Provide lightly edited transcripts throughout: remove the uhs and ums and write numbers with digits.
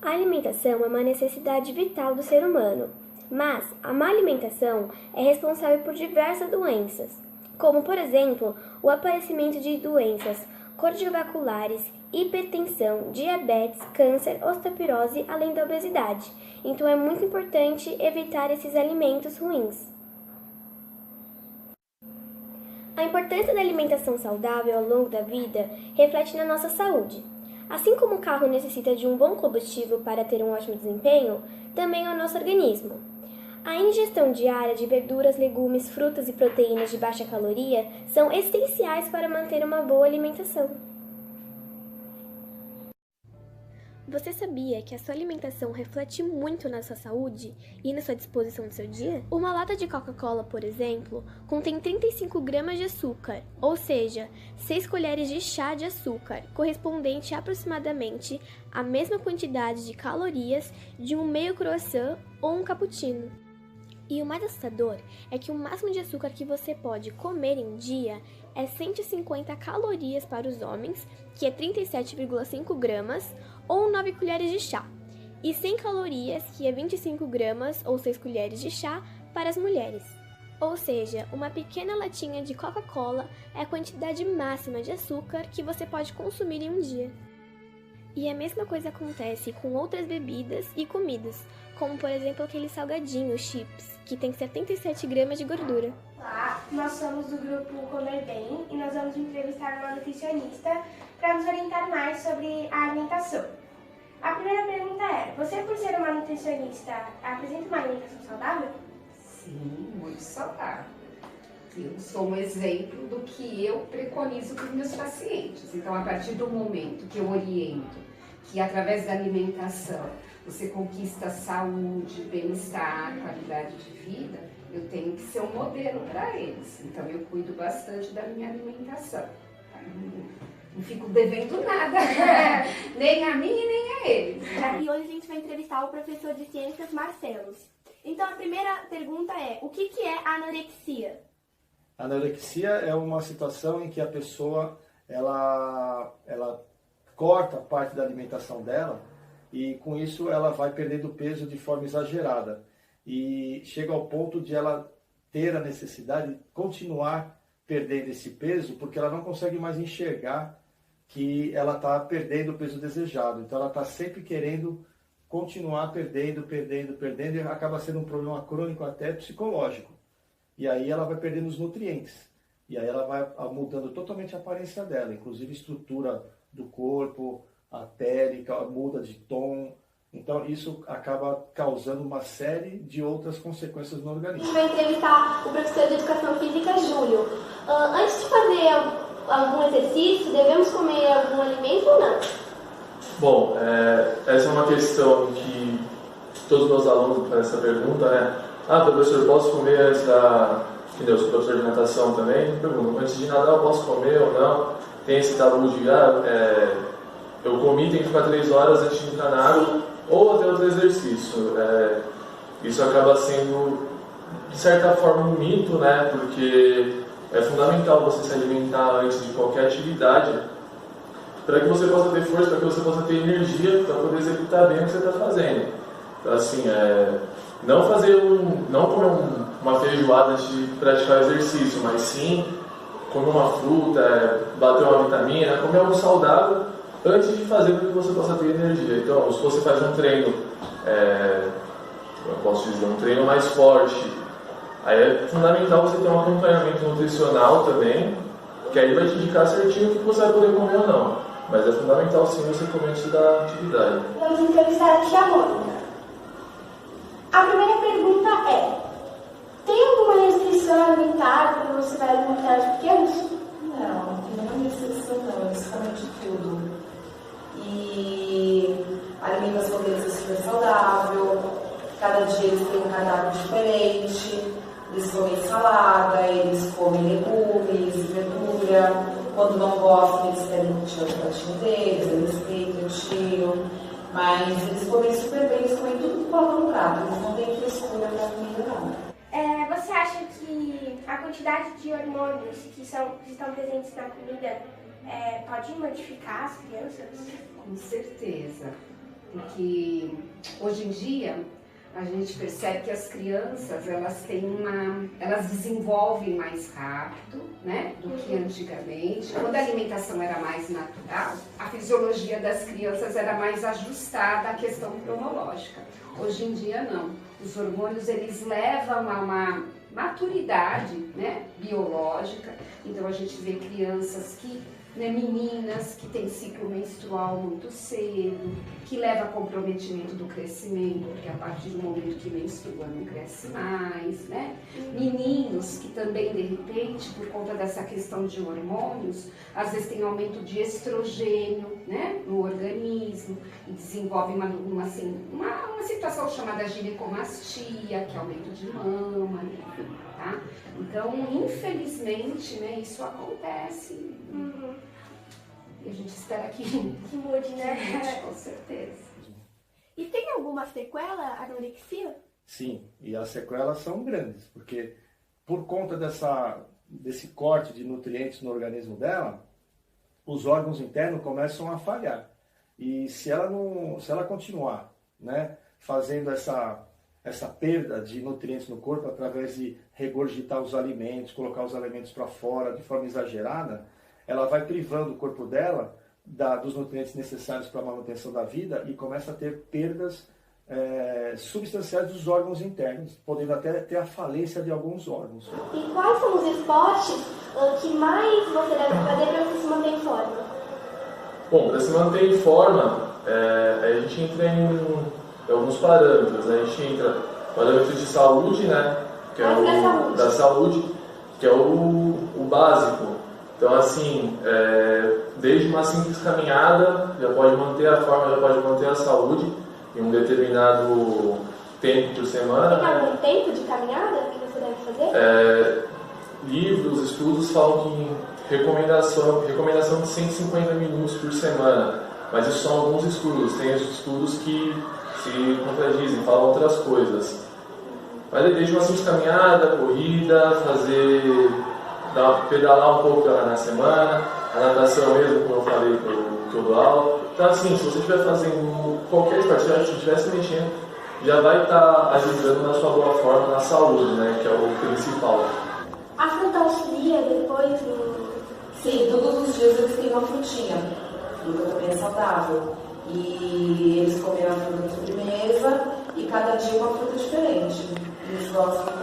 A alimentação é uma necessidade vital do ser humano, mas a má alimentação é responsável por diversas doenças, como, por exemplo, o aparecimento de doenças cardiovasculares, hipertensão, diabetes, câncer, osteoporose, além da obesidade. Então é muito importante evitar esses alimentos ruins. A importância da alimentação saudável ao longo da vida reflete na nossa saúde. Assim como o carro necessita de um bom combustível para ter um ótimo desempenho, também é o nosso organismo. A ingestão diária de verduras, legumes, frutas e proteínas de baixa caloria são essenciais para manter uma boa alimentação. Você sabia que a sua alimentação reflete muito na sua saúde e na sua disposição do seu dia? Uma lata de Coca-Cola, por exemplo, contém 35 gramas de açúcar, ou seja, 6 colheres de chá de açúcar, correspondente aproximadamente à mesma quantidade de calorias de um meio croissant ou um cappuccino. E o mais assustador é que o máximo de açúcar que você pode comer em um dia é 150 calorias para os homens, que é 37,5 gramas, ou 9 colheres de chá, e 100 calorias, que é 25 gramas, ou 6 colheres de chá, para as mulheres. Ou seja, uma pequena latinha de Coca-Cola é a quantidade máxima de açúcar que você pode consumir em um dia. E a mesma coisa acontece com outras bebidas e comidas, como por exemplo aquele salgadinho, chips, que tem 77 gramas de gordura. Olá, nós somos do grupo Comer Bem e nós vamos entrevistar uma nutricionista para nos orientar mais sobre a alimentação. A primeira pergunta é, você por ser uma nutricionista, apresenta uma alimentação saudável? Sim, muito saudável. Eu sou um exemplo do que eu preconizo para os meus pacientes. Então, a partir do momento que eu oriento que através da alimentação você conquista saúde, bem-estar, qualidade de vida, eu tenho que ser um modelo para eles. Então, eu cuido bastante da minha alimentação. Não fico devendo nada, nem a mim e nem a eles. E hoje a gente vai entrevistar o professor de ciências Marcelos. Então, a primeira pergunta é, o que é anorexia? A anorexia é uma situação em que a pessoa ela corta parte da alimentação dela e com isso ela vai perdendo peso de forma exagerada e chega ao ponto de ela ter a necessidade de continuar perdendo esse peso porque ela não consegue mais enxergar que ela está perdendo o peso desejado. Então ela está sempre querendo continuar perdendo e acaba sendo um problema crônico até psicológico. E aí ela vai perdendo os nutrientes. E aí ela vai mudando totalmente a aparência dela, inclusive a estrutura do corpo, a pele, muda de tom. Então isso acaba causando uma série de outras consequências no organismo. A gente vai entrevistar o professor de Educação Física, Júlio. Antes de fazer algum exercício, devemos comer algum alimento ou não? Bom, essa é uma questão que todos os meus alunos fazem essa pergunta, né? Professor, posso comer antes da... Entendeu? Eu sou professor de natação também. Pergunto, antes de nadar eu posso comer ou não? Tem esse tabu de, eu comi, tem que ficar 3 horas antes de entrar na água, ou até outro exercício. Isso acaba sendo, de certa forma, um mito, né? Porque é fundamental você se alimentar antes de qualquer atividade, para que você possa ter força, para que você possa ter energia para poder executar bem o que você está fazendo. Então, assim, não comer uma feijoada antes de praticar o exercício, mas sim comer uma fruta, bater uma vitamina, comer algo saudável antes de fazer para que você possa ter energia. Então, se você faz um treino, eu posso dizer, um treino mais forte, aí é fundamental você ter um acompanhamento nutricional também, que aí vai te indicar certinho o que você vai poder comer ou não. Mas é fundamental sim você comer antes da atividade. Vamos entrevistar a tia Mônica. A primeira pergunta é, tem alguma restrição alimentar quando você vai alimentar os pequenos? Não, não tem nenhuma restrição não, eles comem de tudo. E a alimentação deles é super saudável, cada dia eles têm um cardápio diferente, eles comem salada, eles comem legumes, verdura, quando não gostam eles querem tirar o pratinho deles, eles peitam, tiram, mas eles comem super bem, eles comem tudo que colocam no prato, eles não têm frescura para comida não. Você acha que a quantidade de hormônios que estão presentes na comida pode modificar as crianças? Com certeza. porque hoje em dia a gente percebe que as crianças, elas desenvolvem mais rápido, né, do que antigamente. Quando a alimentação era mais natural, a fisiologia das crianças era mais ajustada à questão cronológica. Hoje em dia não. Os hormônios, eles levam a uma maturidade, né, biológica. Então a gente vê crianças meninas que têm ciclo menstrual muito cedo, que leva a comprometimento do crescimento, porque a partir do momento que menstrua não cresce mais, né? Meninos que também, de repente, por conta dessa questão de hormônios, às vezes tem aumento de estrogênio, né, no organismo e desenvolvem uma situação chamada ginecomastia, que é aumento de mama, enfim, tá? Então, infelizmente, né, isso acontece. E a gente espera que mude, né? Com certeza. E tem alguma sequela a anorexia? Sim, e as sequelas são grandes, porque por conta desse corte de nutrientes no organismo dela, os órgãos internos começam a falhar. E se ela continuar, né, fazendo essa perda de nutrientes no corpo através de regurgitar os alimentos, colocar os alimentos para fora de forma exagerada, ela vai privando o corpo dela dos nutrientes necessários para a manutenção da vida e começa a ter perdas substanciais dos órgãos internos, podendo até ter a falência de alguns órgãos. E quais são os esportes que mais você deve fazer para você se manter em forma? Bom, para se manter em forma, a gente entra em alguns parâmetros, né? A gente entra parâmetros de saúde, né? Que é da saúde, que é o básico. Então, assim, desde uma simples caminhada, já pode manter a forma, já pode manter a saúde em um determinado tempo por semana. Tem algum tempo de caminhada que você deve fazer? Livros, estudos falam que recomendação de 150 minutos por semana, mas isso são alguns estudos. Tem estudos que se contradizem, falam outras coisas. Mas desde uma simples caminhada, corrida, pedalar um pouco na semana, a natação mesmo, como eu falei, que eu dou aula. Então, assim, se você estiver fazendo qualquer esporte, se estiver se mexendo, já vai estar ajudando na sua boa forma, na saúde, né, que é o principal. A fruta auxilia depois? Sim, todos os dias eles têm uma frutinha. A fruta também é saudável. E eles comem a fruta de sobremesa e cada dia uma fruta diferente. Eles gostam.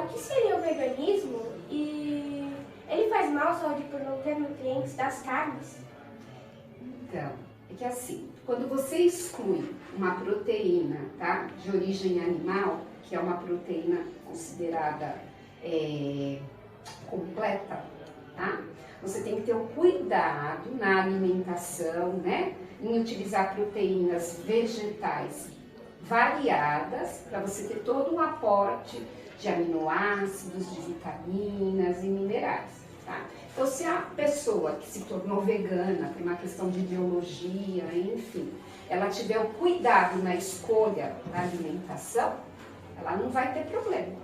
O que seria o veganismo e ele faz mal à saúde por não ter nutrientes das carnes? Então, é que assim, quando você exclui uma proteína, tá, de origem animal, que é uma proteína considerada completa, tá? Você tem que ter um cuidado na alimentação, né, em utilizar proteínas vegetais variadas, para você ter todo um aporte de aminoácidos, de vitaminas e minerais, tá? Então, se a pessoa que se tornou vegana por uma questão de ideologia, enfim, ela tiver o cuidado na escolha da alimentação, ela não vai ter problema,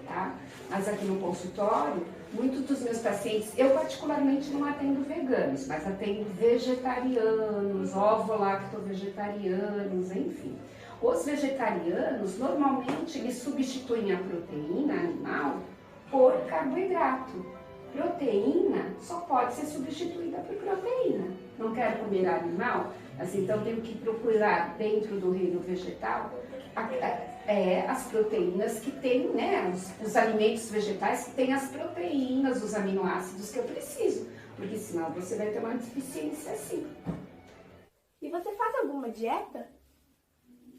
tá? Mas aqui no consultório, muitos dos meus pacientes, eu particularmente não atendo veganos, mas atendo vegetarianos, ovo-lacto-vegetarianos, enfim. Os vegetarianos, normalmente, eles substituem a proteína animal por carboidrato. Proteína só pode ser substituída por proteína. Não quero comer animal, mas então tenho que procurar dentro do reino vegetal as proteínas que tem, né, os alimentos vegetais que têm as proteínas, os aminoácidos que eu preciso, porque senão você vai ter uma deficiência assim. E você faz alguma dieta?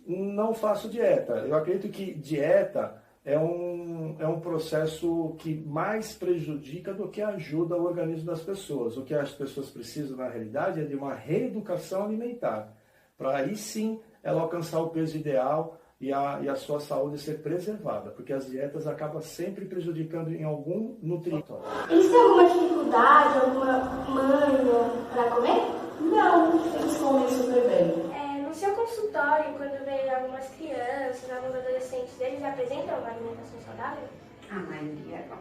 Não faço dieta. Eu acredito que dieta é um processo que mais prejudica do que ajuda o organismo das pessoas. O que as pessoas precisam, na realidade, é de uma reeducação alimentar, para aí sim ela alcançar o peso ideal e a sua saúde ser preservada, porque as dietas acabam sempre prejudicando em algum nutriente. Eles têm alguma dificuldade, alguma manha para comer? Não, eles comem super bem. No seu consultório, quando vem algumas crianças, alguns adolescentes, eles apresentam uma alimentação saudável? A maioria não.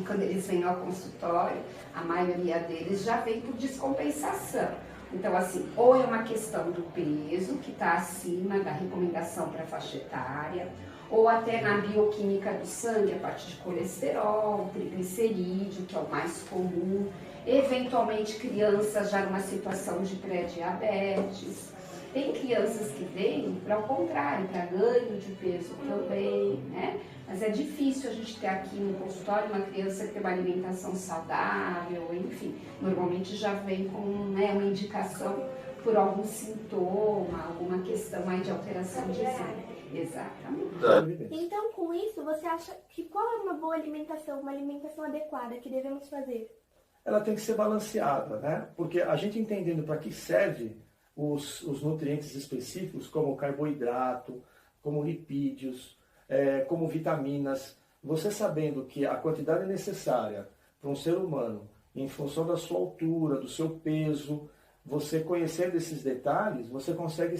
Quando eles vêm ao consultório, a maioria deles já vem por descompensação. Então, assim, ou é uma questão do peso, que está acima da recomendação para a faixa etária, ou até na bioquímica do sangue, a parte de colesterol, triglicerídeo, que é o mais comum, eventualmente crianças já numa situação de pré-diabetes. Tem crianças que vêm para o contrário, para ganho de peso também, né? Mas é difícil a gente ter aqui no consultório uma criança que tem uma alimentação saudável, enfim. Normalmente já vem com, né, uma indicação por algum sintoma, alguma questão aí de alteração de sangue. Exatamente. Então, com isso, você acha que qual é uma boa alimentação, uma alimentação adequada que devemos fazer? Ela tem que ser balanceada, né? Porque a gente entendendo para que serve os nutrientes específicos, como carboidrato, como lipídios, como vitaminas, você sabendo que a quantidade necessária para um ser humano, em função da sua altura, do seu peso, você conhecendo esses detalhes, você consegue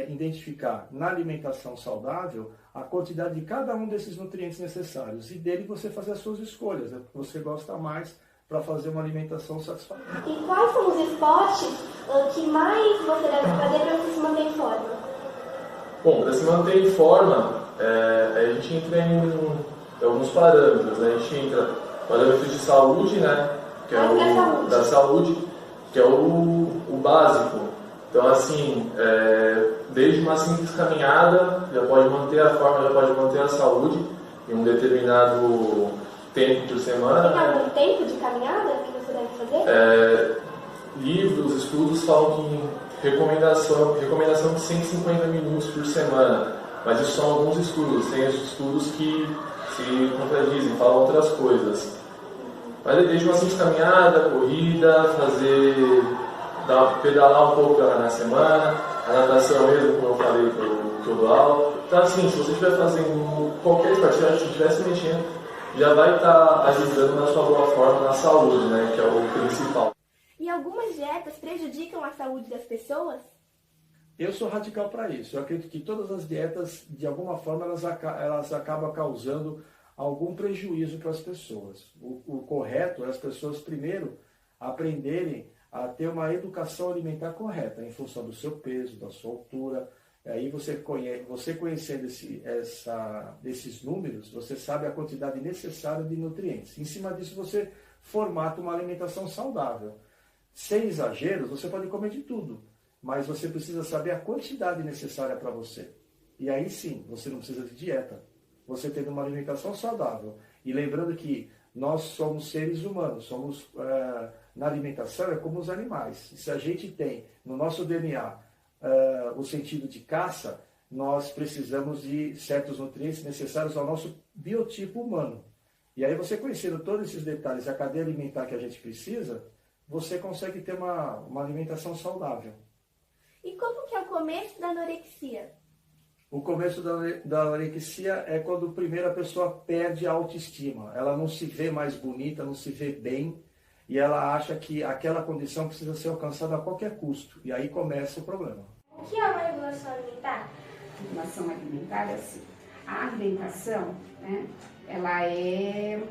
identificar na alimentação saudável a quantidade de cada um desses nutrientes necessários. E dele você fazer as suas escolhas, né? Porque você gosta mais para fazer uma alimentação satisfatória. E quais são os esportes que mais você deve fazer para você se manter em forma? Bom, para se manter em forma, a gente entra em alguns parâmetros, né? A gente entra parâmetros de saúde, né? Que é o da saúde, que é o básico. Então, assim, desde uma simples caminhada, já pode manter a forma, já pode manter a saúde em um determinado tempo por semana. Tem algum tempo de caminhada que você deve fazer? Livros, estudos falam que recomendação de 150 minutos por semana, mas isso são alguns estudos, tem estudos que se contradizem, falam outras coisas. Mas desde uma simples caminhada, corrida, pedalar um pouco na semana, a natação mesmo, como eu falei, que eu dou aula. Então, assim, se você estiver fazendo qualquer esporte, se estiver se mexendo, já vai estar ajudando na sua boa forma, na saúde, né, que é o principal. E algumas dietas prejudicam a saúde das pessoas? Eu sou radical para isso. Eu acredito que todas as dietas, de alguma forma, elas acabam causando algum prejuízo para as pessoas. O correto é as pessoas, primeiro, aprenderem a ter uma educação alimentar correta, em função do seu peso, da sua altura. Aí você conhecendo esses números, você sabe a quantidade necessária de nutrientes. Em cima disso, você formata uma alimentação saudável. Sem exageros, você pode comer de tudo, mas você precisa saber a quantidade necessária para você. E aí sim, você não precisa de dieta. Você tendo uma alimentação saudável. E lembrando que nós somos seres humanos, na alimentação é como os animais. Se a gente tem no nosso DNA o sentido de caça, nós precisamos de certos nutrientes necessários ao nosso biotipo humano. E aí você conhecendo todos esses detalhes, a cadeia alimentar que a gente precisa, você consegue ter uma alimentação saudável. E como que é o começo da anorexia? O começo da anorexia é quando primeiro a pessoa perde a autoestima. Ela não se vê mais bonita, não se vê bem, e ela acha que aquela condição precisa ser alcançada a qualquer custo. E aí começa o problema. O que é uma regulação alimentar? Regulação alimentar é assim. A alimentação, né, ela é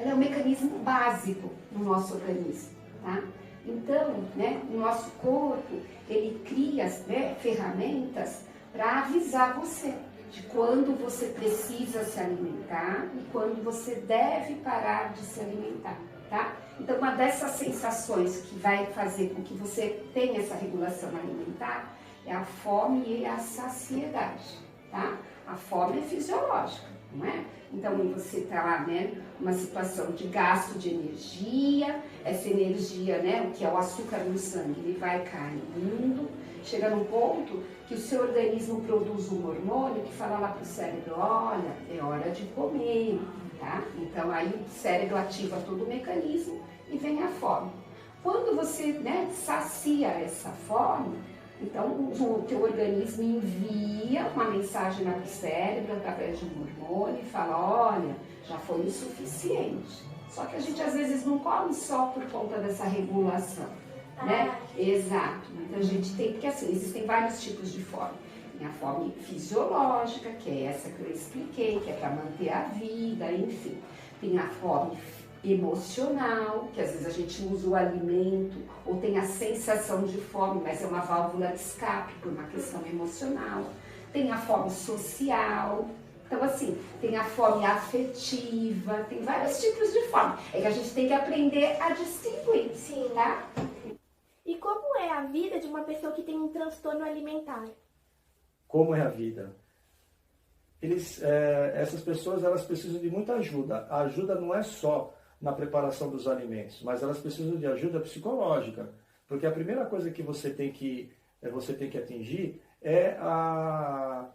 um mecanismo básico no nosso organismo, tá? Então, né, o nosso corpo, ele cria, né, ferramentas para avisar você de quando você precisa se alimentar e quando você deve parar de se alimentar, tá? Então, uma dessas sensações que vai fazer com que você tenha essa regulação alimentar é a fome e a saciedade, tá? A fome é fisiológica, não é? Então, você está lá, né, numa situação de gasto de energia, essa energia, né, o que é o açúcar no sangue, ele vai caindo, chega num ponto que o seu organismo produz um hormônio que fala lá para o cérebro, olha, é hora de comer, tá? Então, aí o cérebro ativa todo o mecanismo e vem a fome. Quando você, né, sacia essa fome, então o teu organismo envia uma mensagem para o cérebro através de um hormônio e fala, olha, já foi o suficiente. Só que a gente às vezes não come só por conta dessa regulação, né? Exato. Então a gente tem, porque assim, existem vários tipos de fome. Tem a fome fisiológica, que é essa que eu expliquei, que é para manter a vida, enfim. Tem a fome emocional, que às vezes a gente usa o alimento ou tem a sensação de fome, mas é uma válvula de escape por uma questão emocional. Tem a fome social, então assim, tem a fome afetiva, tem vários tipos de fome. É que a gente tem que aprender a distinguir, Sim. tá? E como é a vida de uma pessoa que tem um transtorno alimentar? Como é a vida? Essas pessoas, elas precisam de muita ajuda. A ajuda não é só na preparação dos alimentos, mas elas precisam de ajuda psicológica, porque a primeira coisa que você tem que atingir é a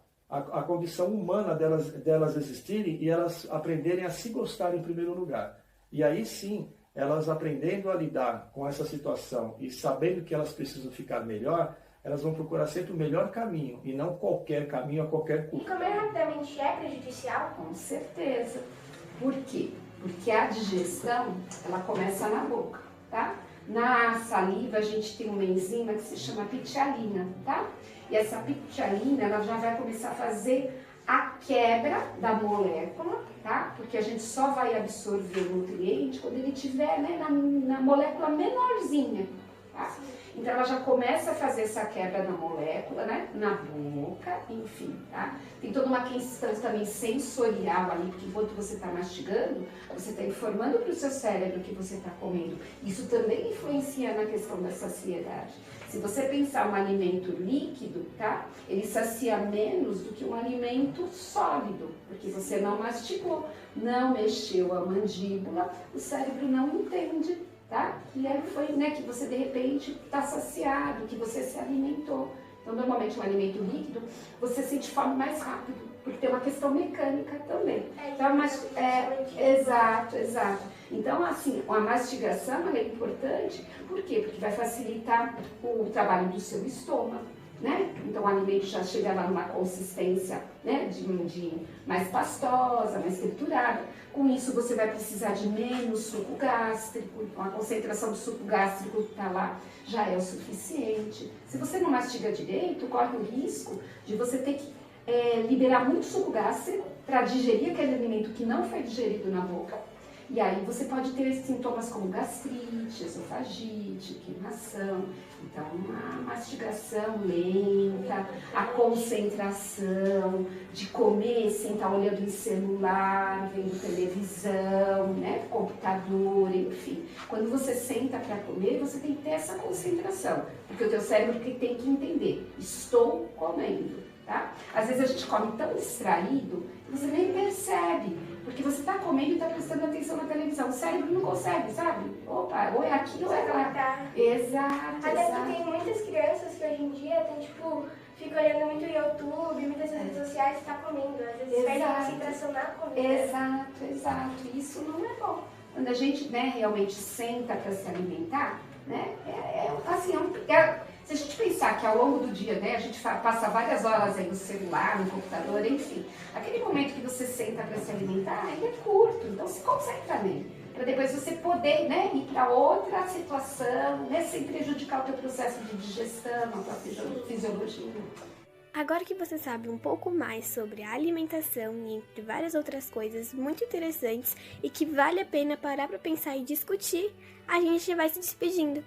condição humana delas existirem e elas aprenderem a se gostar em primeiro lugar. E aí sim, elas aprendendo a lidar com essa situação e sabendo que elas precisam ficar melhor, elas vão procurar sempre o melhor caminho e não qualquer caminho a qualquer E custo. comer rapidamente é prejudicial? Com certeza. Por quê? Porque a digestão, ela começa na boca, tá? Na saliva, a gente tem uma enzima que se chama pitialina, tá? E essa pitialina, ela já vai começar a fazer a quebra da molécula, tá? Porque a gente só vai absorver o nutriente quando ele estiver, né, na molécula menorzinha, tá? Então ela já começa a fazer essa quebra na molécula, né? Na boca, enfim, tá? Tem toda uma questão também sensorial ali, porque enquanto você está mastigando, você está informando para o seu cérebro que você está comendo. Isso também influencia na questão da saciedade. Se você pensar um alimento líquido, tá? Ele sacia menos do que um alimento sólido, porque você não mastigou, não mexeu a mandíbula, o cérebro não entende, tá? E aí foi, né, que você de repente está saciado, que você se alimentou. Então, normalmente um alimento líquido, você sente fome mais rápido, porque tem uma questão mecânica também. Então, exato. Então, assim, a mastigação ela é importante, por quê? Porque vai facilitar o trabalho do seu estômago, né? Então, o alimento já chega lá numa consistência, né, de mais pastosa, mais triturada. Com isso, você vai precisar de menos suco gástrico. Então, a concentração do suco gástrico que está lá já é o suficiente. Se você não mastiga direito, corre o risco de você ter que liberar muito suco gástrico para digerir aquele alimento que não foi digerido na boca. E aí você pode ter sintomas como gastrite, esofagite, queimação. Então, a mastigação lenta, a concentração de comer sem estar olhando em celular, vendo televisão, né, computador, enfim. Quando você senta para comer, você tem que ter essa concentração, porque o teu cérebro tem que entender, estou comendo, tá? Às vezes a gente come tão distraído que você nem percebe. Porque você está comendo e está prestando atenção na televisão. O cérebro não consegue, sabe? Opa, ou é aqui ou é lá. Exato. Até porque tem muitas crianças que hoje em dia tem, tipo, fica olhando muito YouTube, muitas redes sociais e está comendo. Às vezes perde a concentração na comida. Exato. Isso não é bom. Quando a gente, né, realmente senta para se alimentar, né, se a gente pensar que ao longo do dia, né, a gente passa várias horas aí no celular, no computador, enfim, aquele momento que você senta para se alimentar, ele é curto, então se concentra nele, para depois você poder, né, ir para outra situação, né, sem prejudicar o teu processo de digestão, a tua fisiologia. Agora que você sabe um pouco mais sobre a alimentação e entre várias outras coisas muito interessantes e que vale a pena parar para pensar e discutir, a gente vai se despedindo.